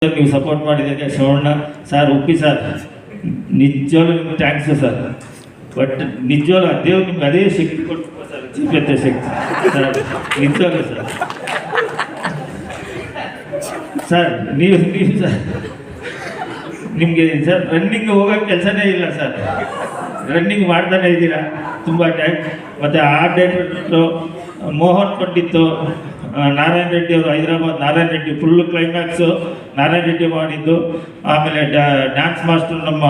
ನೀವು ಸಪೋರ್ಟ್ ಮಾಡಿದಾಗ Shivanna sir Uppi sir ನಿಜವಾಗ್ಲೂ ನಿಮ್ಗೆ ಥ್ಯಾಂಕ್ಸ್ ಸರ್. ಬಟ್ ನಿಜವಾಗ್ಲೂ ದೇವ್ರು ನಿಮ್ಗೆ ಅದೇ ಶಕ್ತಿ ಕೊಟ್ಟು ಸರ್, ಜೀವತೆ ಶಕ್ತಿ ಸರ್, ನಿಜವಾಗ್ಲೂ ಸರ್. ಸರ್ ನೀವು ಸರ್ ನಿಮಗೆ ಸರ್ ರನ್ನಿಂಗ್ ಹೋಗೋ ಕೆಲಸನೇ ಇಲ್ಲ ಸರ್, ರನ್ನಿಂಗ್ ಮಾಡ್ತಾನೆ ಇದ್ದೀರಾ, ತುಂಬ ಟ್ಯಾಂಕ್. ಮತ್ತು ಆರ್ಟ್ ಡೈರೆಕ್ಟ್ರು ಮೋಹನ್ ಪಂಡಿತ್ತು, ನಾರಾಯಣ ರೆಡ್ಡಿ ಅವರು, ಹೈದರಾಬಾದ್ ನಾರಾಯಣ ರೆಡ್ಡಿ, ಫುಲ್ಲು ಕ್ಲೈಮ್ಯಾಕ್ಸು ನಾರಾಯಣ ರೆಡ್ಡಿ ಮಾಡಿದ್ದು. ಆಮೇಲೆ ಡ್ಯಾನ್ಸ್ ಮಾಸ್ಟರ್ ನಮ್ಮ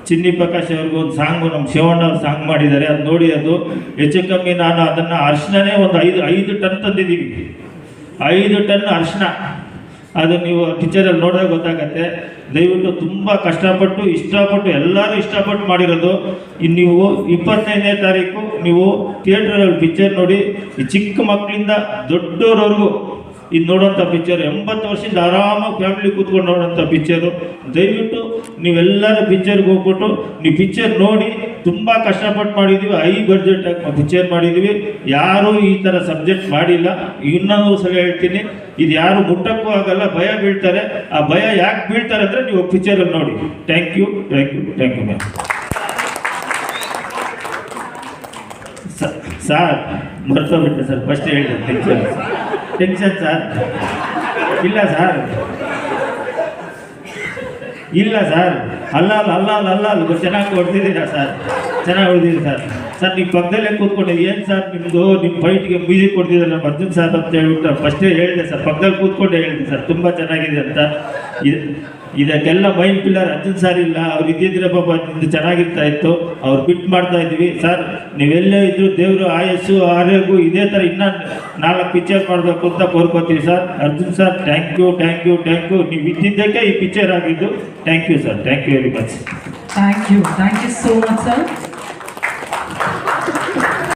ಚಿನ್ನಿ ಪ್ರಕಾಶ್ ಅವ್ರಿಗೂ ಒಂದು ಸಾಂಗು ನಮ್ಮ ಶಿವಣ್ಣ ಅವ್ರು ಸಾಂಗ್ ಮಾಡಿದ್ದಾರೆ, ಅದು ನೋಡಿ. ಅದು ಹೆಚ್ಚು ಕಮ್ಮಿ ನಾನು ಅದನ್ನು ಅರಿಶಿಣನೇ ಒಂದು ಐದು ಟನ್ ತಂದಿದ್ದೀವಿ, 5 ಟನ್ ಅರಿಶಿಣ. ಅದು ನೀವು ಪಿಕ್ಚರಲ್ಲಿ ನೋಡಿದಾಗ ಗೊತ್ತಾಗತ್ತೆ. ದಯವಿಟ್ಟು ತುಂಬ ಕಷ್ಟಪಟ್ಟು ಇಷ್ಟಪಟ್ಟು ಎಲ್ಲರೂ ಇಷ್ಟಪಟ್ಟು ಮಾಡಿರೋದು. ಇನ್ನು ನೀವು 25ನೇ ತಾರೀಕು ನೀವು ಥಿಯೇಟ್ರಲ್ಲಿ ಪಿಕ್ಚರ್ ನೋಡಿ. ಈ ಚಿಕ್ಕ ಮಕ್ಕಳಿಂದ ದೊಡ್ಡವರವರೆಗೂ ಇದು ನೋಡೋಂಥ ಪಿಕ್ಚರ್, 80 ವರ್ಷದಿಂದ ಆರಾಮಾಗಿ ಫ್ಯಾಮಿಲಿ ಕೂತ್ಕೊಂಡು ನೋಡೋಂಥ ಪಿಕ್ಚರು. ದಯವಿಟ್ಟು ನೀವೆಲ್ಲರೂ ಪಿಕ್ಚರ್ಗೆ ಹೋಗ್ಬಿಟ್ಟು ನೀವು ಪಿಕ್ಚರ್ ನೋಡಿ. ತುಂಬ ಕಷ್ಟಪಟ್ಟು ಮಾಡಿದ್ದೀವಿ, ಹೈ ಬಡ್ಜೆಟ್ ಪಿಕ್ಚರ್ ಮಾಡಿದ್ದೀವಿ. ಯಾರೂ ಈ ಥರ ಸಬ್ಜೆಕ್ಟ್ ಮಾಡಿಲ್ಲ. ಇನ್ನೊಂದು ಸಲ ಹೇಳ್ತೀನಿ, ಇದು ಯಾರು ಮುಟ್ಟಕ್ಕೂ ಆಗಲ್ಲ, ಭಯ ಬೀಳ್ತಾರೆ. ಆ ಭಯ ಯಾಕೆ ಬೀಳ್ತಾರೆ ಅಂದರೆ ನೀವು ಪಿಕ್ಚರಲ್ಲಿ ನೋಡಿ. Thank you ma'am. ಸರ್ ಮರ್ತೋಗ್ಬಿಟ್ಟೆ ಸರ್, ಫಸ್ಟ್ ಹೇಳಿದೆ ಟೆನ್ಷನ್ ಸರ್. ಇಲ್ಲ ಸರ್, ಇಲ್ಲ ಸರ್, ಅಲ್ಲ ಚೆನ್ನಾಗಿ ಹೊಡೆದಿದ್ದೀರಾ ಸರ್, ಚೆನ್ನಾಗಿ ಹೊಡೆದಿದ್ದೀರಿ ಸರ್. ಸರ್ ನೀವು ಪಕ್ಕದಲ್ಲೇ ಕೂತ್ಕೊಂಡಿದ್ದು ಏನು ಸರ್ ನಿಮ್ಮದು, ನಿಮ್ಮ ಫೈಟ್ಗೆ ಮ್ಯೂಸಿಕ್ ಕೊಡ್ತಿದ್ದಾರೆ ನಮ್ಮ ಅರ್ಜುನ್ ಸರ್ ಅಂತ ಹೇಳ್ಬಿಟ್ಟು ಫಸ್ಟೇ ಹೇಳಿದೆ ಸರ್, ಪಕ್ಕದಲ್ಲಿ ಕೂತ್ಕೊಂಡೇ ಹೇಳಿದೆ ಸರ್ ತುಂಬ ಚೆನ್ನಾಗಿದೆ ಅಂತ. ಇದಕ್ಕೆಲ್ಲ ಮೈಂಡ್ ಪಿಲ್ಲರ್ ಅರ್ಜುನ್ ಸರ್ ಇಲ್ಲ, ಅವ್ರು ಇದ್ದಿದ್ರೆ ಪಾಪ ಇದು ಚೆನ್ನಾಗಿರ್ತಾ ಇತ್ತು. ಅವ್ರು ಬಿಟ್ಟು ಮಾಡ್ತಾ ಇದ್ವಿ ಸರ್. ನೀವೆಲ್ಲೇ ಇದ್ರು ದೇವರು ಆಯಸ್ಸು ಆರೋಗ್ಯ ಇದೇ ಥರ ಇನ್ನೂ 4 ಪಿಕ್ಚರ್ ಮಾಡಬೇಕು ಅಂತ ಕೋರ್ಕೋತೀವಿ sir. Arjun sir thank you. ನೀವು ಇದ್ದಿದ್ದಕ್ಕೆ ಈ ಪಿಕ್ಚರ್ ಆಗಿದ್ದು. Thank you sir, thank you very much. Thank you so much sir.